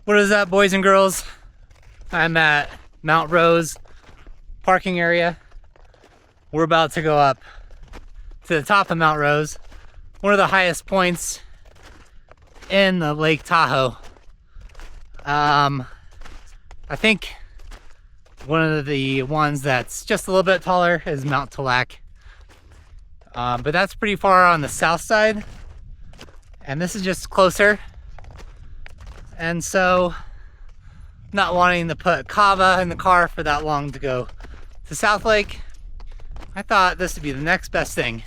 What is up, boys and girls? I'm at Mount Rose parking area. We're about to go up to the top of Mount Rose, one of the highest points in the Lake Tahoe. I think one of the ones that's just a little bit taller is Mount Talak. But that's pretty far on the south side, and this is just closer. And so, not wanting to put Kava in the car for that long to go to South Lake, I thought this would be the next best thing.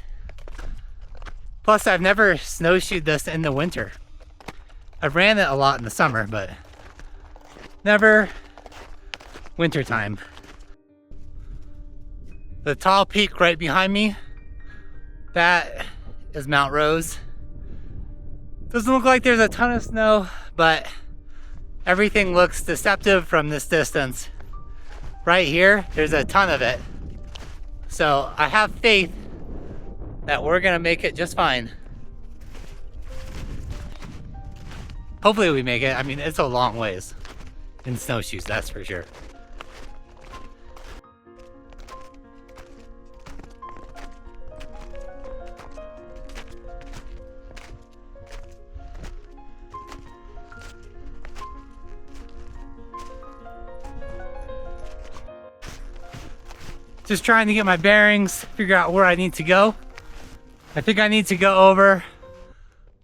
Plus, I've never snowshoed this in the winter. I've ran it a lot in the summer, but never wintertime. The tall peak right behind me, that is Mount Rose. Doesn't look like there's a ton of snow, but everything looks deceptive from this distance. Right here, there's a ton of it. So I have faith that we're gonna make it just fine. Hopefully we make it. I mean, it's a long ways in snowshoes, that's for sure. Just trying to get my bearings, figure out where I need to go. I think I need to go over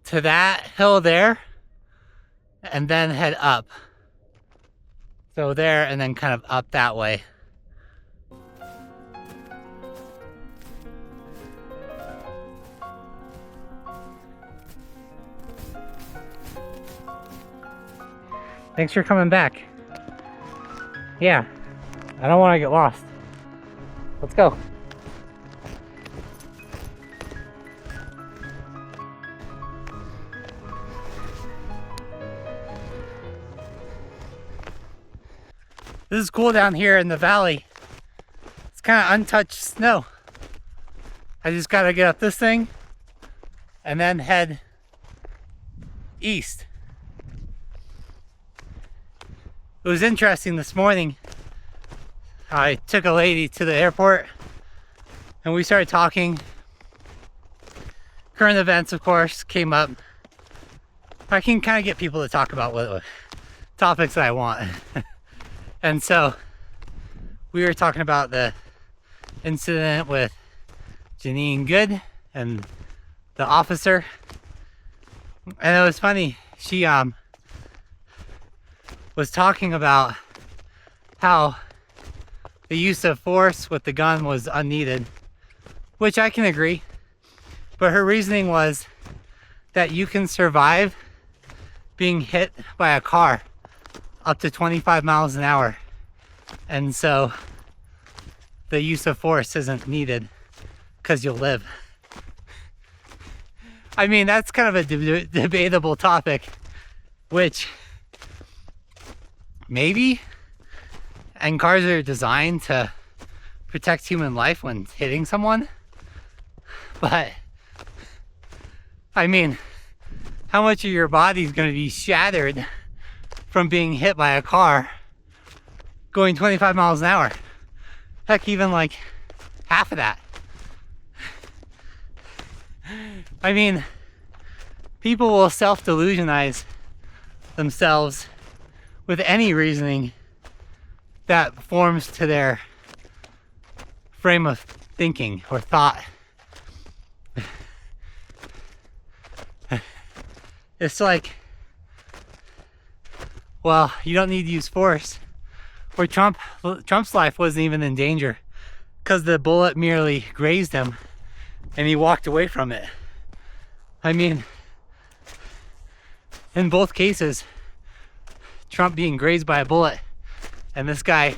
to that hill there and then head up. So there and then kind of up that way. Thanks for coming back. Yeah, I don't want to get lost. Let's go. This is cool down here in the valley. It's kind of untouched snow. I just gotta get up this thing and then head east. It was interesting this morning. I took a lady to the airport and we started talking. Current events, of course, came up. I can kind of get people to talk about what topics that I want. And so we were talking about the incident with Janine Good and the officer. And it was funny. She was talking about how the use of force with the gun was unneeded, which I can agree. But her reasoning was that you can survive being hit by a car up to 25 miles an hour. And so the use of force isn't needed because you'll live. I mean, that's kind of a debatable topic, which maybe. And cars are designed to protect human life when hitting someone. But, I mean, how much of your body is going to be shattered from being hit by a car going 25 miles an hour? Heck, even like half of that. I mean, people will self-delusionize themselves with any reasoning that forms to their frame of thinking or thought. It's like, well, you don't need to use force. Or Trump's life wasn't even in danger because the bullet merely grazed him and he walked away from it. I mean, in both cases, Trump being grazed by a bullet and this guy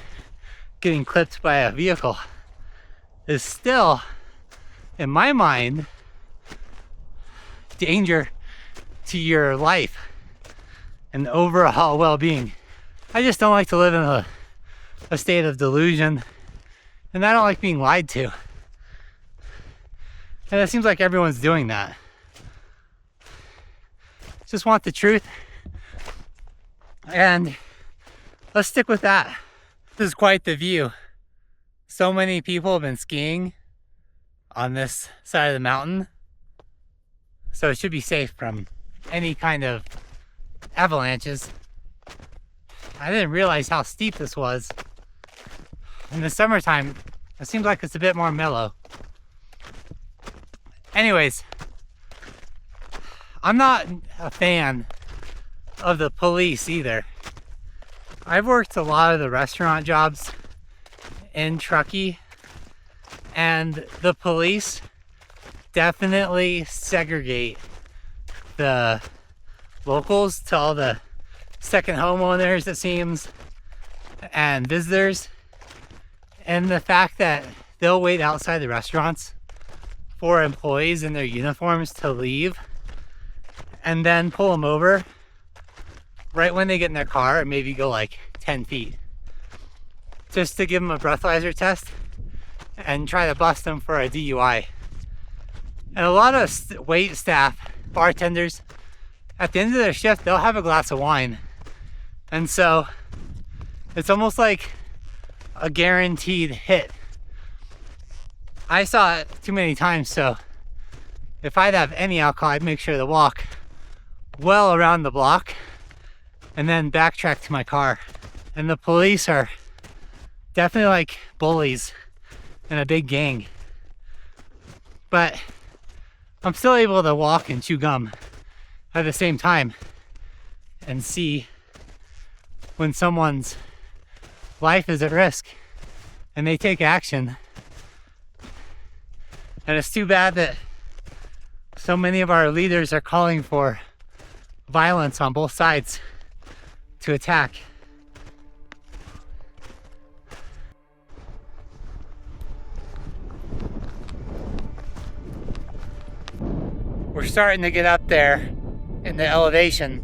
getting clipped by a vehicle is still, in my mind, danger to your life and overall well-being. I just don't like to live in a state of delusion, and I don't like being lied to. And it seems like everyone's doing that. Just want the truth. And let's stick with that. This is quite the view. So many people have been skiing on this side of the mountain, so it should be safe from any kind of avalanches. I didn't realize how steep this was. In the summertime, it seems like it's a bit more mellow. Anyways, I'm not a fan of the police either. I've worked a lot of the restaurant jobs in Truckee, and the police definitely segregate the locals to all the second homeowners, it seems, and visitors. And the fact that they'll wait outside the restaurants for employees in their uniforms to leave and then pull them over right when they get in their car and maybe go like 10 feet just to give them a breathalyzer test and try to bust them for a DUI. And a lot of wait staff, bartenders, at the end of their shift, they'll have a glass of wine. And so it's almost like a guaranteed hit. I saw it too many times, so if I'd have any alcohol, I'd make sure to walk well around the block and then backtrack to my car. And the police are definitely like bullies in a big gang. But I'm still able to walk and chew gum at the same time and see when someone's life is at risk and they take action. And it's too bad that so many of our leaders are calling for violence on both sides to attack. We're starting to get up there in the elevation.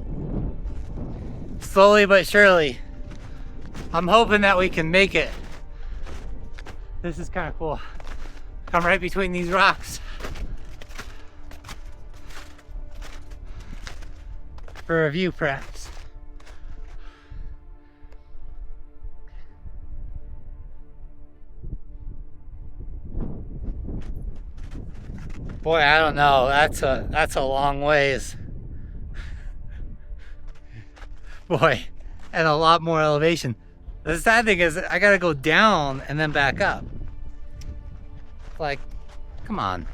Slowly but surely. I'm hoping that we can make it. This is kind of cool. Come right between these rocks. For a view, perhaps. Boy, I don't know. That's a long ways. Boy, and a lot more elevation. The sad thing is I gotta go down and then back up. Like, come on.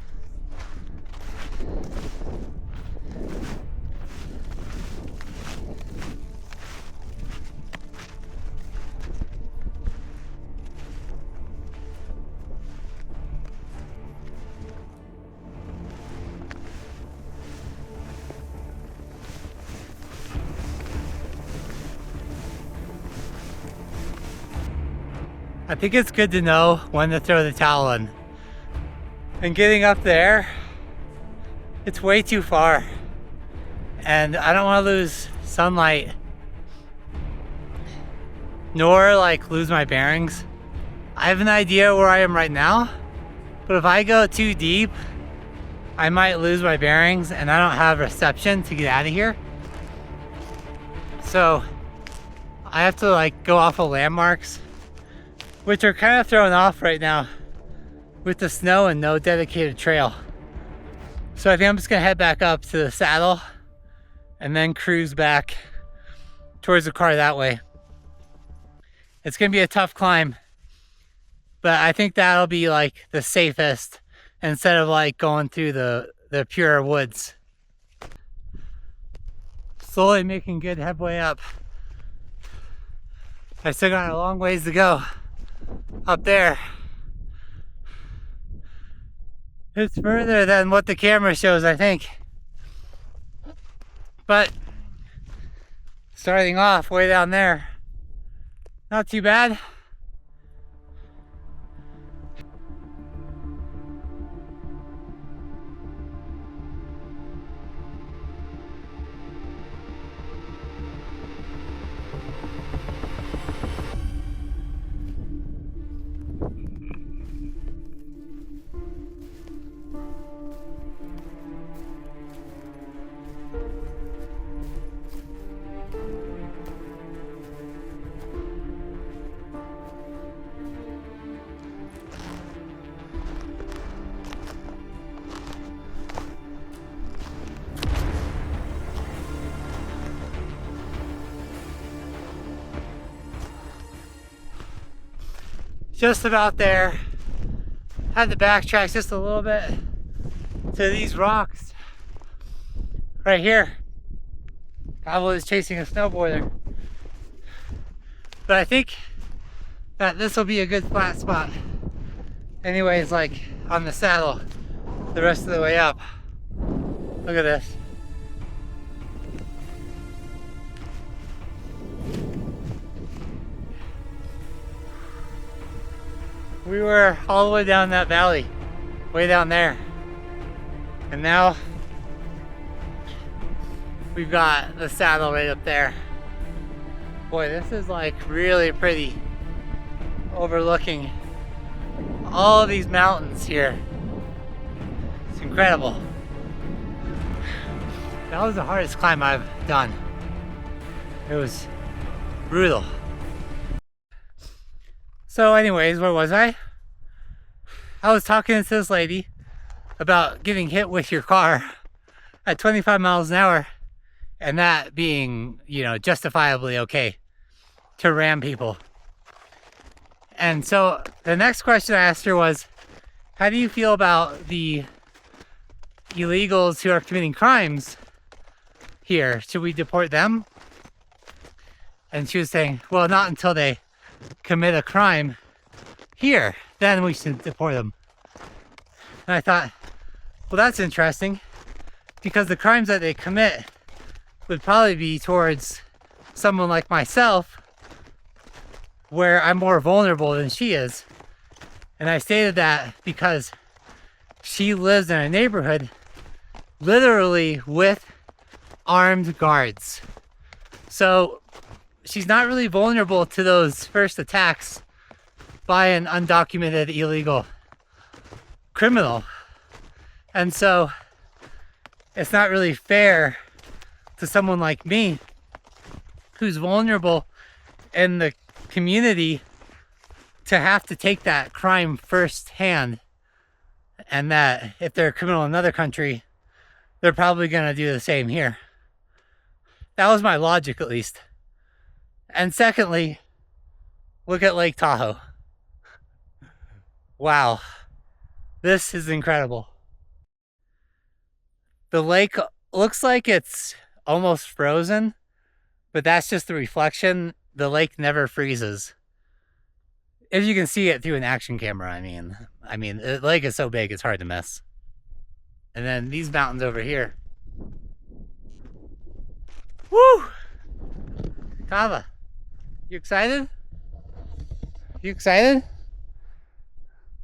I think it's good to know when to throw the towel in. And getting up there, it's way too far. And I don't want to lose sunlight, nor like lose my bearings. I have an idea where I am right now, but if I go too deep, I might lose my bearings and I don't have reception to get out of here. So I have to like go off of landmarks, which are kind of thrown off right now with the snow and no dedicated trail. So I think I'm just gonna head back up to the saddle and then cruise back towards the car that way. It's gonna be a tough climb, but I think that'll be like the safest instead of like going through the pure woods. Slowly making good headway up. I still got a long ways to go up there. It's further than what the camera shows, I think. But starting off way down there, not too bad. just about there. Had to backtrack just a little bit to these rocks right here. I was chasing a snowboarder, but I think that this will be a good flat spot. Anyways, like on the saddle the rest of the way up. Look at this. We were all the way down that valley, way down there. And now we've got the saddle right up there. Boy, this is like really pretty, overlooking all of these mountains here. It's incredible. That was the hardest climb I've done. It was brutal. So anyways, where was I? I was talking to this lady about getting hit with your car at 25 miles an hour and that being, you know, justifiably okay to ram people. And so the next question I asked her was, how do you feel about the illegals who are committing crimes here? Should we deport them? And she was saying, well, not until they commit a crime here, then we should deport them. And I thought, well, that's interesting, because the crimes that they commit would probably be towards someone like myself, where I'm more vulnerable than she is. And I stated that because she lives in a neighborhood literally with armed guards. So she's not really vulnerable to those first attacks by an undocumented illegal criminal. And so it's not really fair to someone like me who's vulnerable in the community to have to take that crime firsthand, and that if they're a criminal in another country, they're probably going to do the same here. That was my logic, at least. And secondly, look at Lake Tahoe. Wow, this is incredible. The lake looks like it's almost frozen, but that's just the reflection. The lake never freezes. If you can see it through an action camera, I mean, the lake is so big, it's hard to miss. And then these mountains over here. Woo! Kava, you excited? You excited?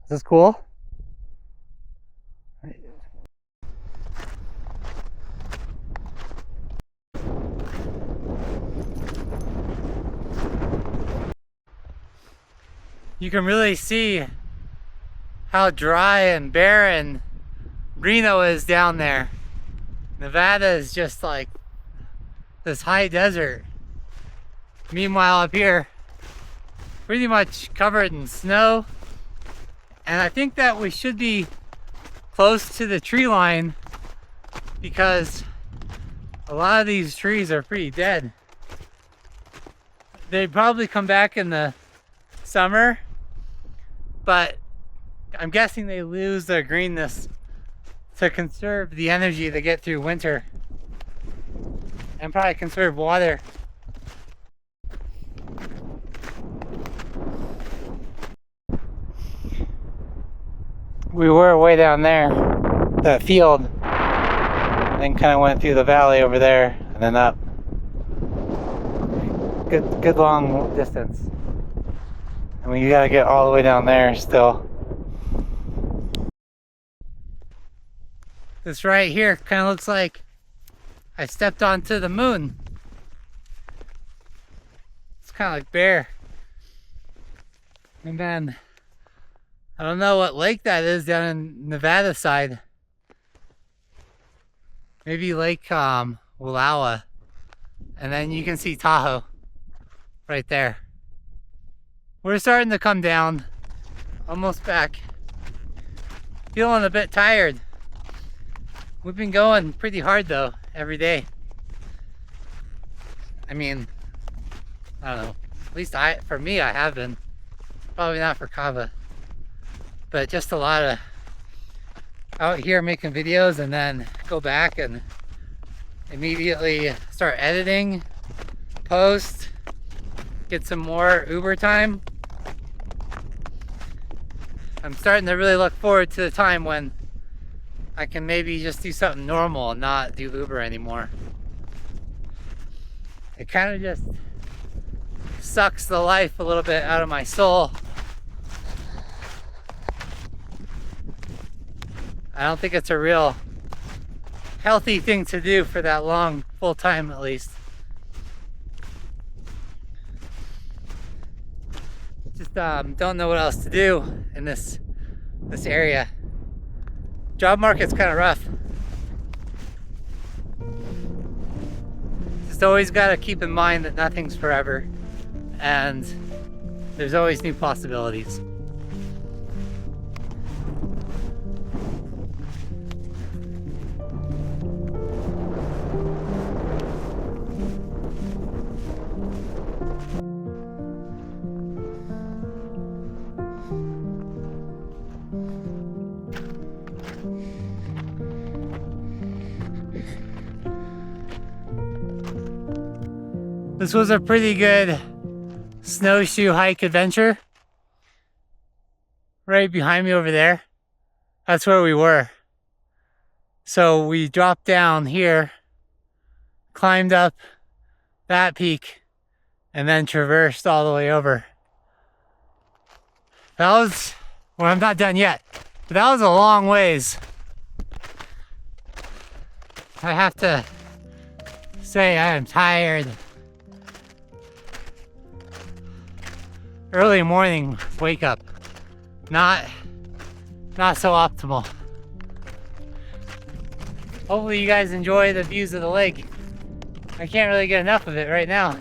Is this cool? You can really see how dry and barren Reno is down there. Nevada is just like this high desert. Meanwhile, up here, pretty much covered in snow. And I think that we should be close to the tree line because a lot of these trees are pretty dead. They probably come back in the summer, but I'm guessing they lose their greenness to conserve the energy they get through winter and probably conserve water. We were way down there, that field, then kind of went through the valley over there and then up. Good long distance. I mean, you gotta get all the way down there still. This right here kind of looks like I stepped onto the moon. It's kind of like bare. And then I don't know what lake that is down in Nevada side. Maybe Lake Wallowa. And then you can see Tahoe right there. We're starting to come down, almost back. Feeling a bit tired. We've been going pretty hard though, every day. I mean, I don't know. At least for me, I have been. Probably not for kava, but just a lot of out here making videos and then go back and immediately start editing, post, get some more Uber time. I'm starting to really look forward to the time when I can maybe just do something normal and not do Uber anymore. It kind of just sucks the life a little bit out of my soul. I don't think it's a real healthy thing to do for that long, full time at least. Just don't know what else to do in this area. Job market's kind of rough. Just always got to keep in mind that nothing's forever and there's always new possibilities. This was a pretty good snowshoe hike adventure. Right behind me over there, that's where we were. So we dropped down here, climbed up that peak, and then traversed all the way over. That was, well, I'm not done yet, but that was a long ways. I have to say I am tired. Early morning wake up, not so optimal. Hopefully you guys enjoy the views of the lake. I can't really get enough of it right now.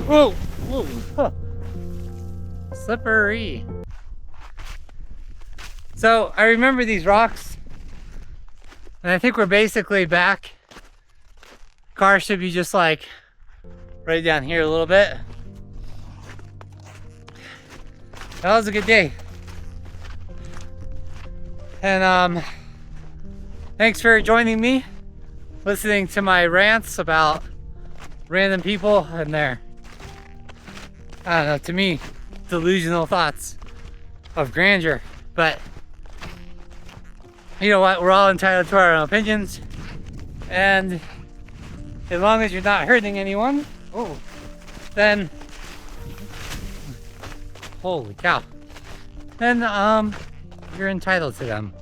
Whoa, whoa, huh. Slippery. So I remember these rocks, and I think we're basically back. Car should be just like right down here a little bit. That was a good day. And thanks for joining me, listening to my rants about random people and their, I don't know, to me, delusional thoughts of grandeur. But you know what, we're all entitled to our own opinions, and as long as you're not hurting anyone, then holy cow, then you're entitled to them.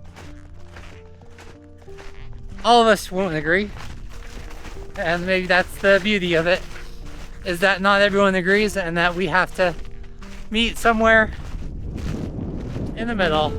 All of us won't agree, and maybe that's the beauty of it, is that not everyone agrees and that we have to meet somewhere in the middle.